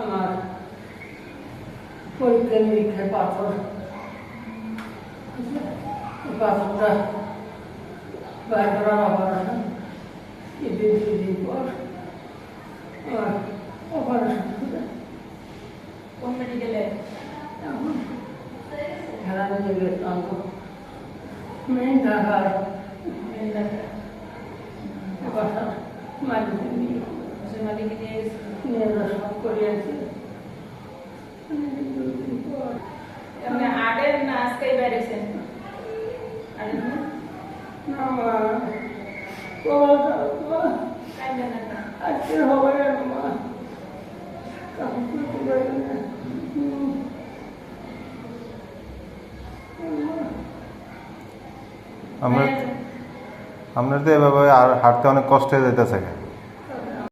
আমার পরীক্ষা নিরীক্ষায় পাথর, পাথরটা বাইর করার অপারেশন, দুদিন পর আমার অপারেশন করে কোন মেডিকেলে? এখন খেলানো যাবে মেন ঢাকার বাসার মালিক মালিকে নিয়ে গেছে। নিয়ে সব করিয়েছে। আপনি আটের না আজকেই বেরিয়েছেন? আজকে হবে মা আপনার তো এভাবে আর হাঁটতে অনেক কষ্ট হয়ে যেতেছে।